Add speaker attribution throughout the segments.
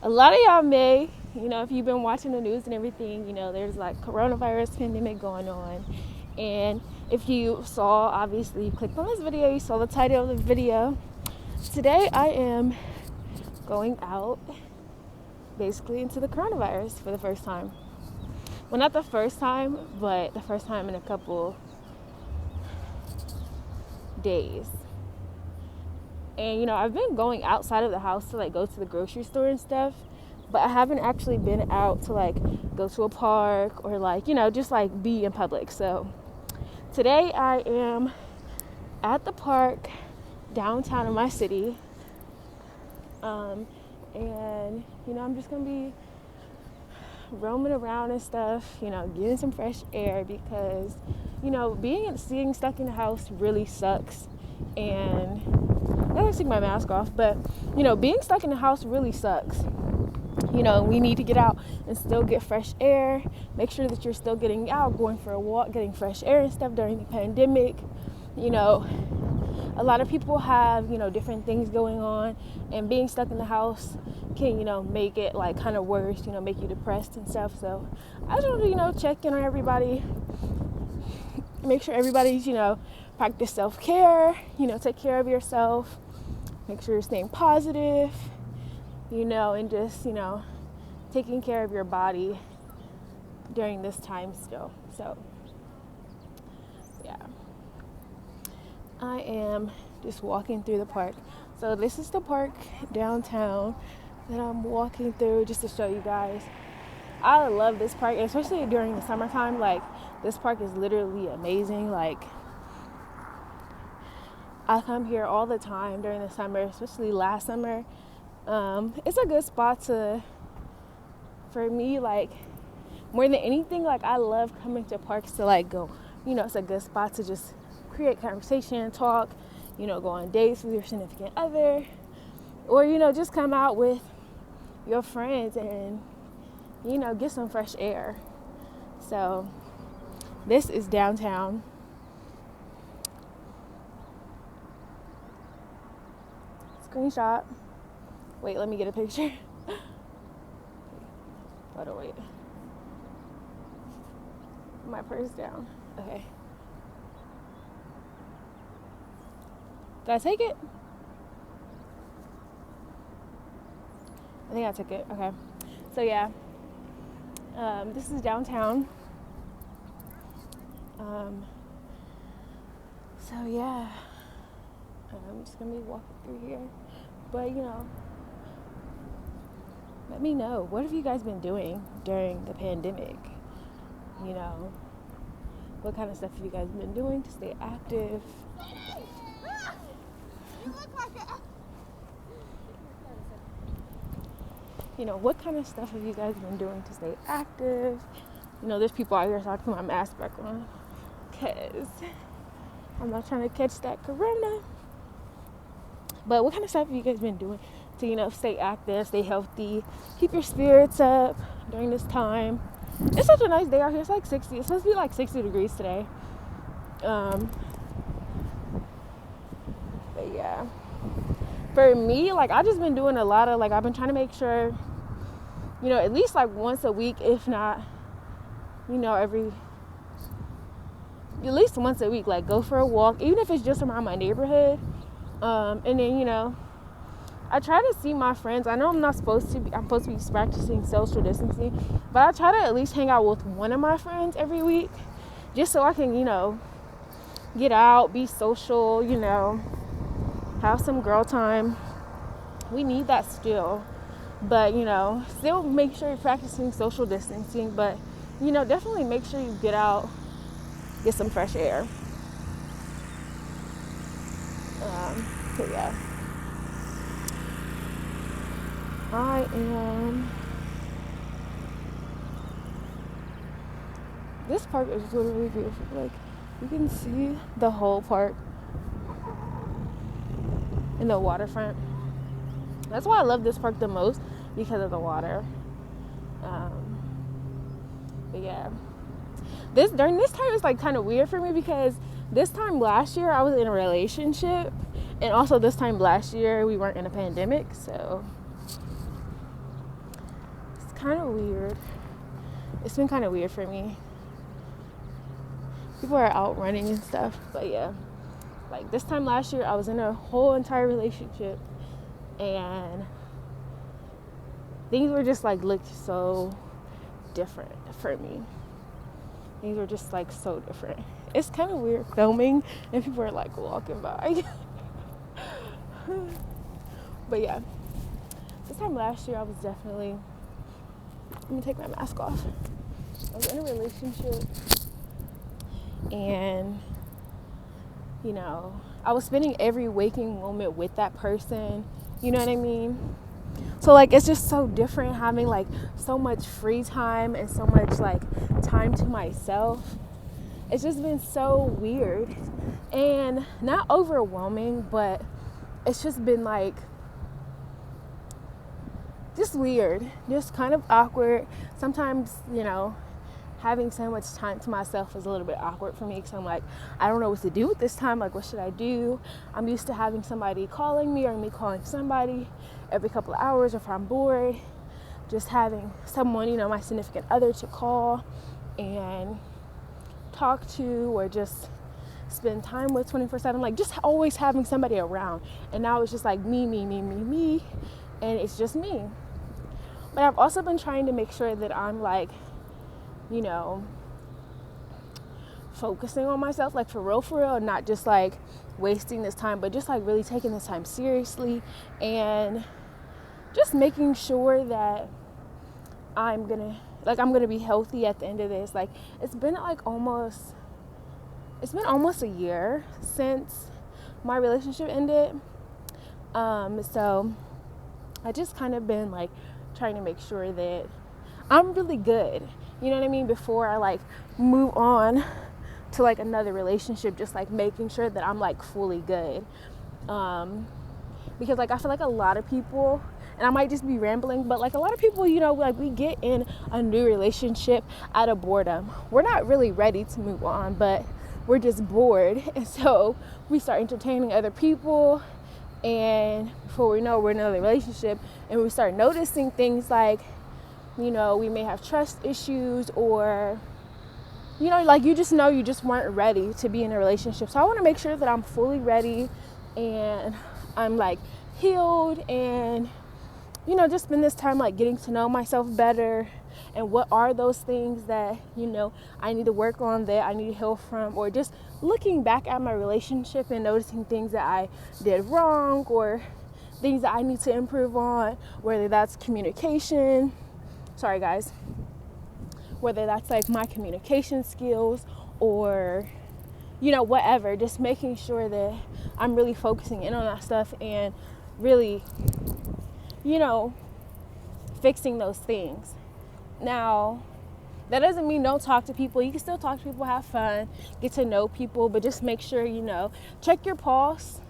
Speaker 1: a lot of y'all may, if you've been watching the news and everything, there's like coronavirus pandemic going on. And if you saw, obviously you clicked on this video, you saw the title of the video. Today I am going out basically into the coronavirus for the first time. Well, not the first time, but the first time in a couple days. And I've been going outside of the house to like go to the grocery store and stuff, but I haven't actually been out to like go to a park or like just like be in public. So today I am at the park downtown in my city, and I'm just gonna be roaming around and stuff, getting some fresh air, because being stuck in the house really sucks. And I gotta take my mask off, but being stuck in the house really sucks. We need to get out and still get fresh air. Make sure that you're still getting out, going for a walk, getting fresh air and stuff during the pandemic. A lot of people have different things going on, and being stuck in the house can make it like kind of worse, make you depressed and stuff. So I just want to check in on everybody, make sure everybody's practice self-care, take care of yourself, make sure you're staying positive, and just taking care of your body during this time still. So yeah, I am just walking through the park. So this is the park downtown that I'm walking through, just to show you guys. I love this park, especially during the summertime. Like, this park is literally amazing. Like, I come here all the time during the summer, especially last summer. It's a good spot for me, like, more than anything. Like, I love coming to parks to like go, it's a good spot to just create conversation, talk, go on dates with your significant other, or just come out with your friends and get some fresh air. So this is downtown. Screenshot. Wait, let me get a picture. Hold on, wait. My purse down. Okay. Did I take it? I think I took it. Okay. So yeah, this is downtown. So yeah, I'm just gonna be walking through here. But let me know, what have you guys been doing during the pandemic? What kind of stuff have you guys been doing to stay active? What kind of stuff have you guys been doing to stay active? There's people out here talking my mask back on, because I'm not trying to catch that corona. But what kind of stuff have you guys been doing to, stay active, stay healthy, keep your spirits up during this time? It's such a nice day out here. It's like 60. It's supposed to be like 60 degrees today. But yeah. For me, like, I've just been doing a lot of, like, I've been trying to make sure, at least like once a week, if not, at least once a week, like, go for a walk, even if it's just around my neighborhood. And then, I try to see my friends. I know I'm supposed to be practicing social distancing, but I try to at least hang out with one of my friends every week, just so I can, get out, be social, have some girl time. We need that still. But, still make sure you're practicing social distancing. But, definitely make sure you get out, get some fresh air. So yeah. This park is literally beautiful. Like, you can see the whole park in the waterfront. That's why I love this park the most, because of the water. But yeah, during this time it's like kind of weird for me, because this time last year I was in a relationship, and also this time last year we weren't in a pandemic. So kind of weird. It's been kind of weird for me. People are out running and stuff, but yeah. Like this time last year, I was in a whole entire relationship, and things were just like looked so different for me. Things were just like so different. It's kind of weird filming and people are like walking by. But yeah, this time last year I was definitely, let me take my mask off. I was in a relationship, and you know, I was spending every waking moment with that person, you know what I mean? So like it's just so different having like so much free time and so much like time to myself. It's just been so weird and not overwhelming, but it's just been like just weird, just kind of awkward. Sometimes, you know, having so much time to myself is a little bit awkward for me because I'm like, I don't know what to do with this time. Like, what should I do? I'm used to having somebody calling me or me calling somebody every couple of hours, or if I'm bored, just having someone, you know, my significant other to call and talk to, or just spend time with 24/7, like just always having somebody around. And now it's just like me, and it's just me. But I've also been trying to make sure that I'm like, you know, focusing on myself, like for real, not just like wasting this time, but just like really taking this time seriously and just making sure that I'm gonna be healthy at the end of this. Like it's been almost a year since my relationship ended. So I just kind of been like trying to make sure that I'm really good. You know what I mean? Before I like move on to like another relationship, just like making sure that I'm like fully good. Because like I feel like a lot of people, and I might just be rambling, but like a lot of people, you know, like we get in a new relationship out of boredom. We're not really ready to move on, but we're just bored. And so we start entertaining other people, and before we know, we're in another relationship, and we start noticing things like, you know, we may have trust issues, or, you know, like you just weren't ready to be in a relationship. So I want to make sure that I'm fully ready and I'm like healed, and, you know, just spend this time like getting to know myself better, and what are those things that, you know, I need to work on, that I need to heal from, or just looking back at my relationship and noticing things that I did wrong or things that I need to improve on, whether that's communication. Sorry guys. Whether that's like my communication skills or, you know, whatever, just making sure that I'm really focusing in on that stuff and really, you know, fixing those things. Now, that doesn't mean don't talk to people. You can still talk to people, have fun, get to know people, but just make sure, you know, check your pulse,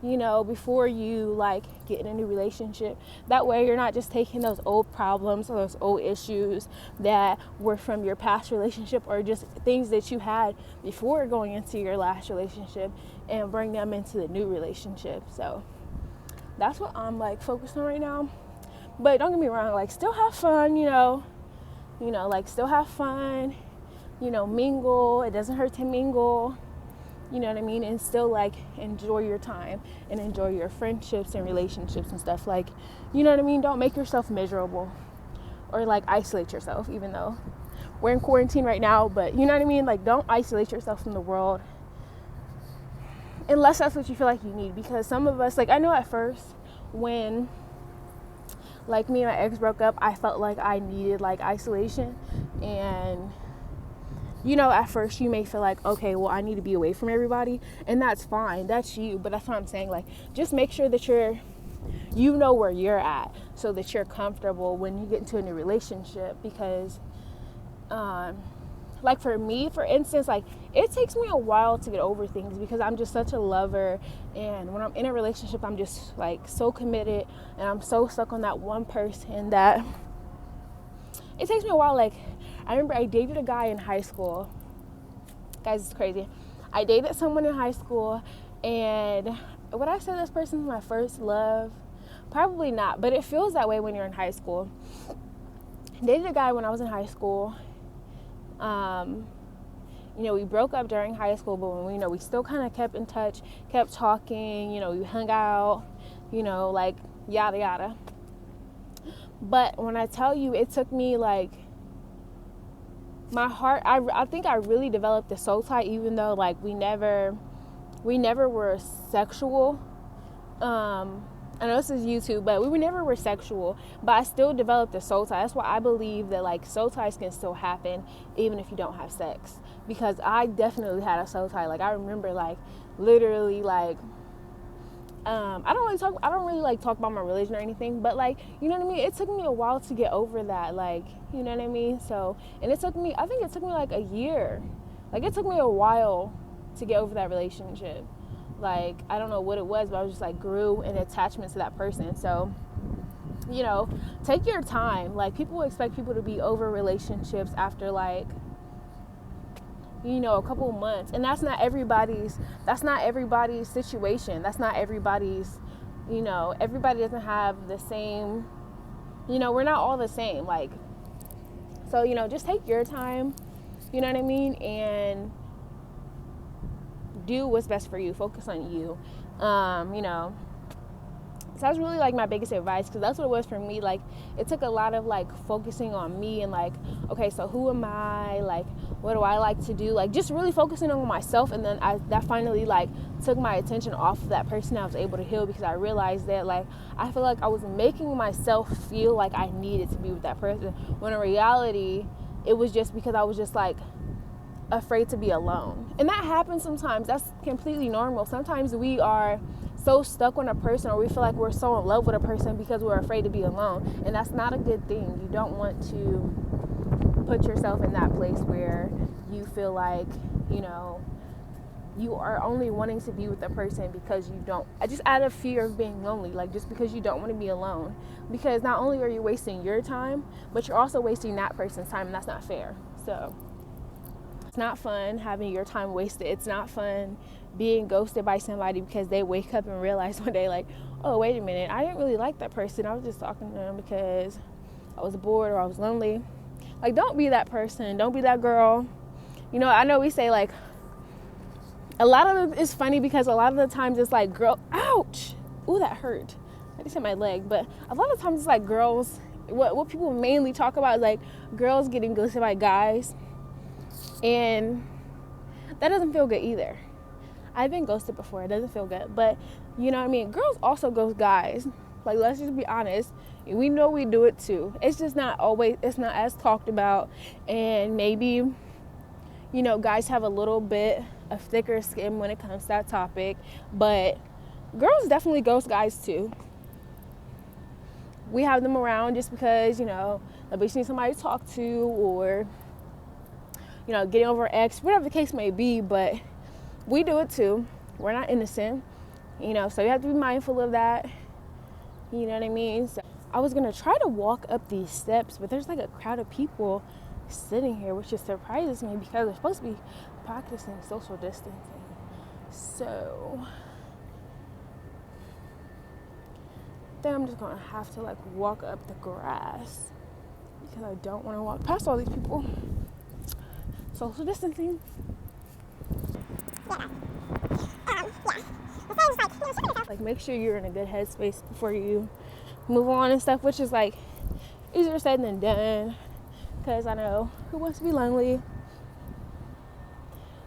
Speaker 1: you know, before you like get in a new relationship. That way you're not just taking those old problems or those old issues that were from your past relationship, or just things that you had before going into your last relationship, and bring them into the new relationship. So that's what I'm like focused on right now. But don't get me wrong, like still have fun, you know, like still have fun, you know, mingle. It doesn't hurt to mingle. You know what I mean? And still like enjoy your time and enjoy your friendships and relationships and stuff. Like, you know what I mean? Don't make yourself miserable or like isolate yourself, even though we're in quarantine right now. But you know what I mean? Like, don't isolate yourself from the world unless that's what you feel like you need. Because some of us, like I know at first when like me and my ex broke up, I felt like I needed like isolation. And you know, at first you may feel like, okay, well, I need to be away from everybody, and that's fine. That's you. But that's what I'm saying. Like, just make sure that you know where you're at, so that you're comfortable when you get into a new relationship. Because, like for me, for instance, like it takes me a while to get over things because I'm just such a lover. And when I'm in a relationship, I'm just like so committed, and I'm so stuck on that one person that it takes me a while. Like, I remember I dated a guy in high school. Guys, it's crazy. I dated someone in high school, and would I say this person is my first love? Probably not, but it feels that way when you're in high school. dated a guy when I was in high school. We broke up during high school, but when we still kind of kept in touch, kept talking, we hung out, like yada yada. But when I tell you, it took me like my heart, I think I really developed a soul tie, even though like we never were sexual. I know this is YouTube, but we never were sexual, but I still developed a soul tie. That's why I believe that like soul ties can still happen even if you don't have sex, because I definitely had a soul tie. Like I remember like literally like I don't really like talk about my religion or anything, but like, you know what I mean? It took me a while to get over that, like, you know what I mean? So, and I think it took me like a year. Like it took me a while to get over that relationship. Like, I don't know what it was, but I was just like grew an attachment to that person. So, take your time. Like people expect people to be over relationships after like, a couple months, and that's not everybody's situation. That's not everybody's, everybody doesn't have the same, we're not all the same. Like, so, just take your time, you know what I mean? And do what's best for you. Focus on you. So that's really like my biggest advice, because that's what it was for me. Like it took a lot of like focusing on me and like, okay, so who am I? Like, what do I like to do? Like just really focusing on myself. And then that finally like took my attention off of that person. I was able to heal, because I realized that like I feel like I was making myself feel like I needed to be with that person, when in reality it was just because I was just like afraid to be alone. And that happens sometimes. That's completely normal. Sometimes we are so stuck on a person, or we feel like we're so in love with a person because we're afraid to be alone, and that's not a good thing. You don't want to put yourself in that place where you feel like you are only wanting to be with a person because you don't, just out of fear of being lonely, like just because you don't want to be alone. Because not only are you wasting your time, but you're also wasting that person's time, and that's not fair. So it's not fun having your time wasted. It's not fun being ghosted by somebody because they wake up and realize one day like, oh, wait a minute, I didn't really like that person. I was just talking to them because I was bored or I was lonely. Like, don't be that person. Don't be that girl. I know we say like, a lot of it is funny because a lot of the times it's like, girl, ouch, ooh, that hurt. I just hit my leg. But a lot of times it's like girls, what people mainly talk about is like girls getting ghosted by guys. And that doesn't feel good either. I've been ghosted before. It doesn't feel good. But, you know what I mean? Girls also ghost guys. Like, let's just be honest. We know we do it too. It's just not always, it's not as talked about. And maybe, guys have a little bit of thicker skin when it comes to that topic. But girls definitely ghost guys too. We have them around just because, they'll be seeing somebody to talk to, or getting over ex, whatever the case may be. But we do it too. We're not innocent, so you have to be mindful of that. You know what I mean? So I was gonna try to walk up these steps, but there's like a crowd of people sitting here, which just surprises me because we're supposed to be practicing social distancing. So then I'm just gonna have to like walk up the grass because I don't want to walk past all these people. Social distancing. Like, make sure you're in a good headspace before you move on and stuff, which is like easier said than done, because I know who wants to be lonely.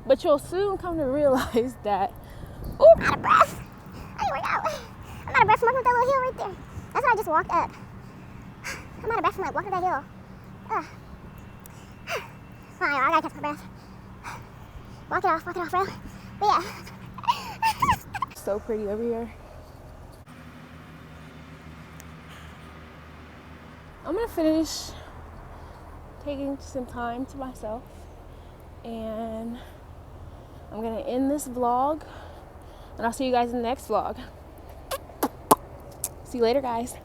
Speaker 1: But you'll soon come to realize that, ooh, I'm out of breath. I didn't work out. I'm out of breath from walking up that little hill right there. That's what I just walked up. I'm out of breath from like walking up that hill. Fine, I gotta catch my breath. Walk it off, bro. But yeah. So pretty over here. I'm gonna finish taking some time to myself, and I'm gonna end this vlog, and I'll see you guys in the next vlog. See you later, guys.